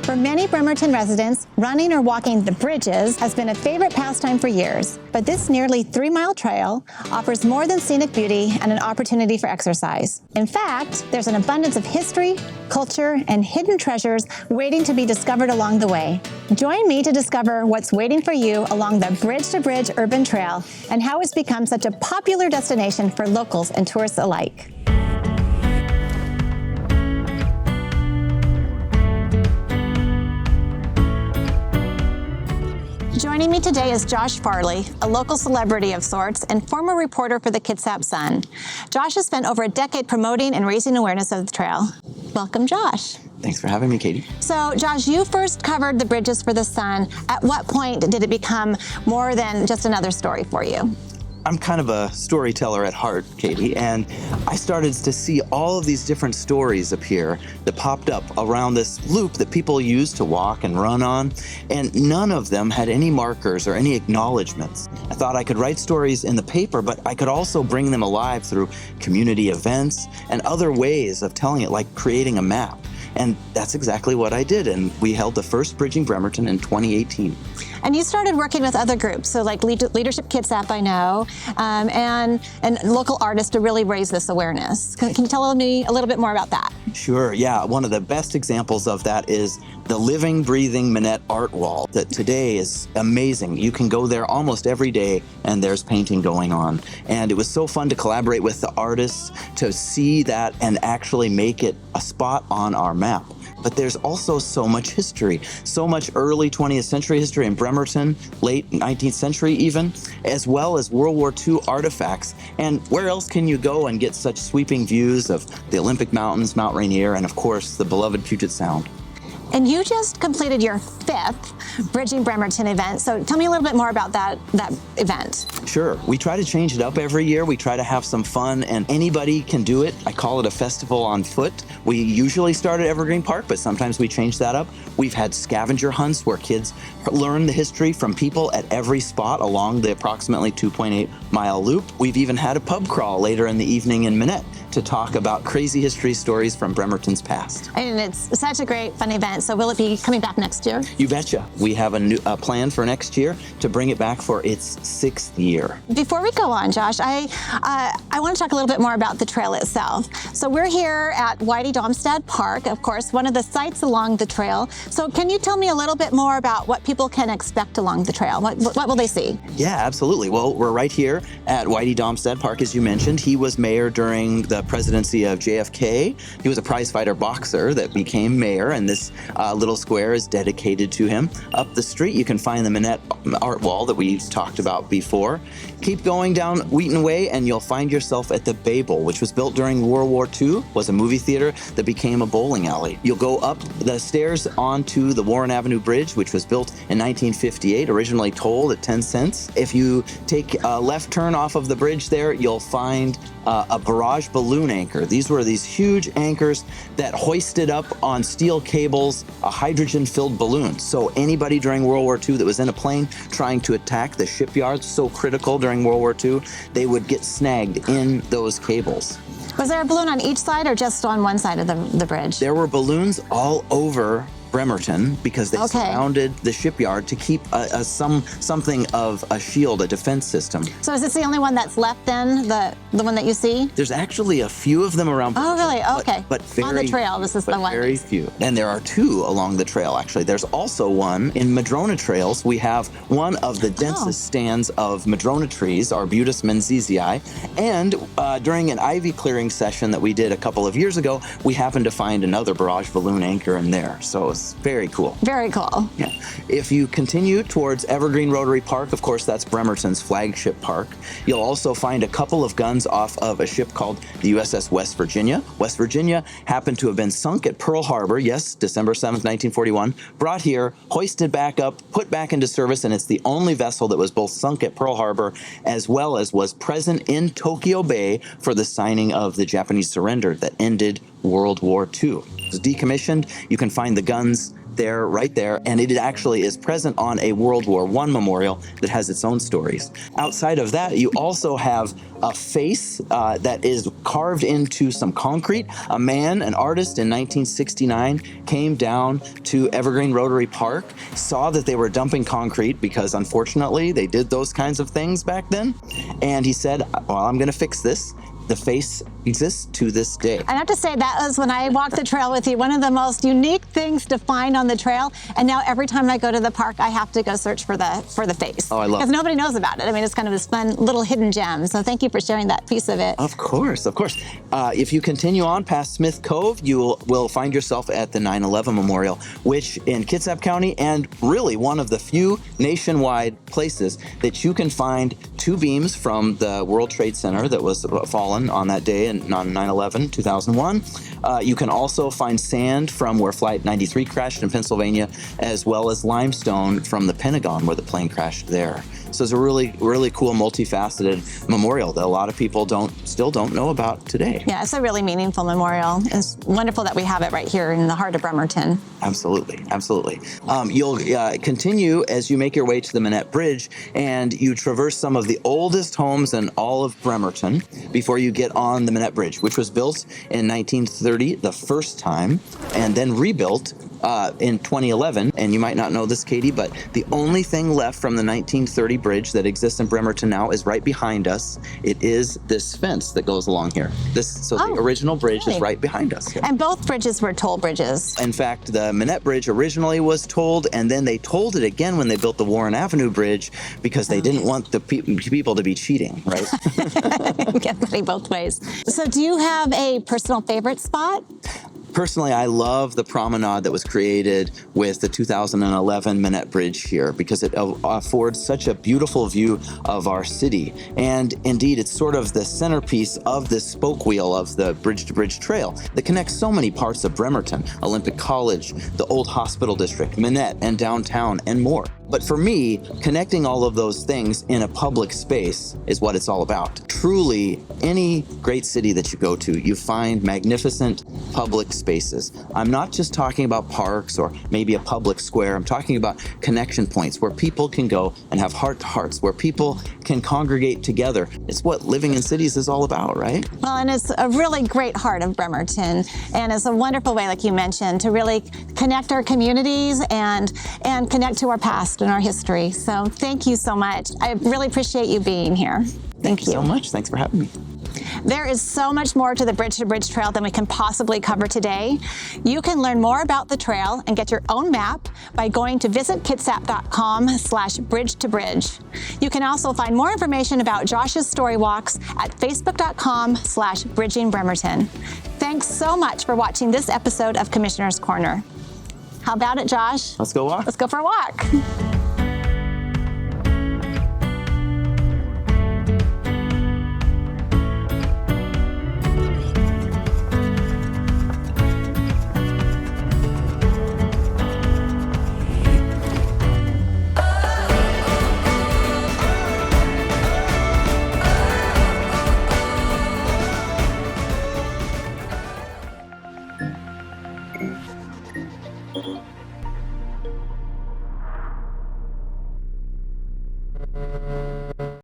For many Bremerton residents, running or walking the bridges has been a favorite pastime for years. But this nearly 3-mile trail offers more than scenic beauty and an opportunity for exercise. In fact, there's an abundance of history, culture, and hidden treasures waiting to be discovered along the way. Join me to discover what's waiting for you along the Bridge to Bridge Urban Trail and how it's become such a popular destination for locals and tourists alike. Joining me today is Josh Farley, a local celebrity of sorts and former reporter for the Kitsap Sun. Josh has spent over a decade promoting and raising awareness of the trail. Welcome, Josh. Thanks for having me, Katie. So, Josh, you first covered the bridges for the Sun. At what point did it become more than just another story for you? I'm kind of a storyteller at heart, Katie, and I started to see all of these different stories appear that popped up around this loop that people use to walk and run on, and none of them had any markers or any acknowledgments. I thought I could write stories in the paper, but I could also bring them alive through community events and other ways of telling it, like creating a map. And that's exactly what I did, and we held the first Bridging Bremerton in 2018. And you started working with other groups, so like Leadership Kitsap, I know, and local artists to really raise this awareness. Can you tell me a little bit more about that? Sure, yeah. One of the best examples of that is the living, breathing Minette art wall that today is amazing. You can go there almost every day and there's painting going on. And it was so fun to collaborate with the artists to see that and actually make it a spot on our map. But there's also so much history, so much early 20th century history in Bremerton, late 19th century even, as well as World War II artifacts. And where else can you go and get such sweeping views of the Olympic Mountains, Mount Rainier, and of course the beloved Puget Sound? And you just completed your 5th Bridging Bremerton event, so tell me a little bit more about that event. Sure. We try to change it up every year. We try to have some fun, and anybody can do it. I call it a festival on foot. We usually start at Evergreen Park, but sometimes we change that up. We've had scavenger hunts where kids learn the history from people at every spot along the approximately 2.8-mile loop. We've even had a pub crawl later in the evening in Minette to talk about crazy history stories from Bremerton's past. And it's such a great, fun event. So will it be coming back next year? You betcha. We have a new plan for next year to bring it back for its 6th year. Before we go on, Josh, I want to talk a little bit more about the trail itself. So we're here at Whitey-Domstad Park, of course, one of the sites along the trail. So can you tell me a little bit more about what people can expect along the trail? What will they see? Yeah, absolutely. Well, we're right here at Whitey-Domstad Park, as you mentioned. He was mayor during the presidency of JFK. He was a prizefighter boxer that became mayor, and this little square is dedicated to him. Up the street, you can find the Minette art wall that we talked about before. Keep going down Wheaton Way, and you'll find yourself at the Babel, which was built during World War II, was a movie theater that became a bowling alley. You'll go up the stairs onto the Warren Avenue Bridge, which was built in 1958, originally tolled at 10 cents. If you take a left turn off of the bridge there, you'll find a barrage balloon anchor. These were these huge anchors that hoisted up on steel cables a hydrogen-filled balloon. So anybody during World War II that was in a plane trying to attack the shipyards, so critical during World War II, they would get snagged in those cables. Was there a balloon on each side or just on one side of the bridge? There were balloons all over Bremerton because they surrounded the shipyard to keep something of a shield, a defense system. So is this the only one that's left then, the one that you see? There's actually a few of them around Bremerton. Oh, really? Okay. But on the trail, this is the one. Very few. And there are 2 along the trail, actually. There's also one in Madrona trails. We have one of the densest stands of Madrona trees, Arbutus menziesii. And during an ivy clearing session that we did a couple of years ago, we happened to find another barrage balloon anchor in there. So it's very cool. Very cool. Yeah. If you continue towards Evergreen Rotary Park, of course, that's Bremerton's flagship park. You'll also find a couple of guns off of a ship called the USS West Virginia. West Virginia happened to have been sunk at Pearl Harbor, yes, December 7th, 1941, brought here, hoisted back up, put back into service, and it's the only vessel that was both sunk at Pearl Harbor as well as was present in Tokyo Bay for the signing of the Japanese surrender that ended World War II. It was decommissioned. You can find the guns there, right there, and it actually is present on a World War I memorial that has its own stories. Outside of that, you also have a face that is carved into some concrete. A man, an artist in 1969, came down to Evergreen Rotary Park, saw that they were dumping concrete because unfortunately they did those kinds of things back then, and he said, well, I'm going to fix this. The face exists to this day. I have to say that was when I walked the trail with you, one of the most unique things to find on the trail. And now every time I go to the park, I have to go search for the face. Oh, I love it. Because nobody knows about it. I mean, it's kind of this fun little hidden gem. So thank you for sharing that piece of it. Of course, of course. If you continue on past Smith Cove, you will find yourself at the 9/11 Memorial, which in Kitsap County, and really one of the few nationwide places that you can find two beams from the World Trade Center that was fallen on that day on 9/11, 2001. You can also find sand from where Flight 93 crashed in Pennsylvania, as well as limestone from the Pentagon where the plane crashed there. So it's a really, really cool, multifaceted memorial that a lot of people still don't know about today. Yeah, it's a really meaningful memorial. It's wonderful that we have it right here in the heart of Bremerton. Absolutely, absolutely. You'll continue as you make your way to the Minette Bridge, and you traverse some of the oldest homes in all of Bremerton before you get on the Minette Bridge, which was built in 1930 the first time, and then rebuilt in 2011. And you might not know this, Katie, but the only thing left from the 1930 bridge that exists in Bremerton now is right behind us. It is this fence that goes along here. The original bridge is right behind us here. And both bridges were toll bridges. In fact, the Minette Bridge originally was tolled, and then they tolled it again when they built the Warren Avenue Bridge because they didn't want the people to be cheating, right? Get money both ways. So do you have a personal favorite spot? Personally, I love the promenade that was created with the 2011 Minette Bridge here because it affords such a beautiful view of our city. And indeed, it's sort of the centerpiece of this spoke wheel of the Bridge to Bridge Trail that connects so many parts of Bremerton, Olympic College, the Old Hospital District, Minette, and downtown, and more. But for me, connecting all of those things in a public space is what it's all about. Truly, any great city that you go to, you find magnificent public spaces. I'm not just talking about parks or maybe a public square. I'm talking about connection points where people can go and have heart-to-hearts, where people can congregate together. It's what living in cities is all about, right? Well, and it's a really great heart of Bremerton, and it's a wonderful way, like you mentioned, to really connect our communities and connect to our past and our history. So thank you so much. I really appreciate you being here. Thank you so much. Thanks for having me. There is so much more to the Bridge to Bridge Trail than we can possibly cover today. You can learn more about the trail and get your own map by going to visitkitsap.com/bridge to bridge. You can also find more information about Josh's story walks at facebook.com/bridging Bremerton. Thanks so much for watching this episode of Commissioner's Corner. How about it, Josh? Let's go walk. Let's go for a walk. Mm-hmm.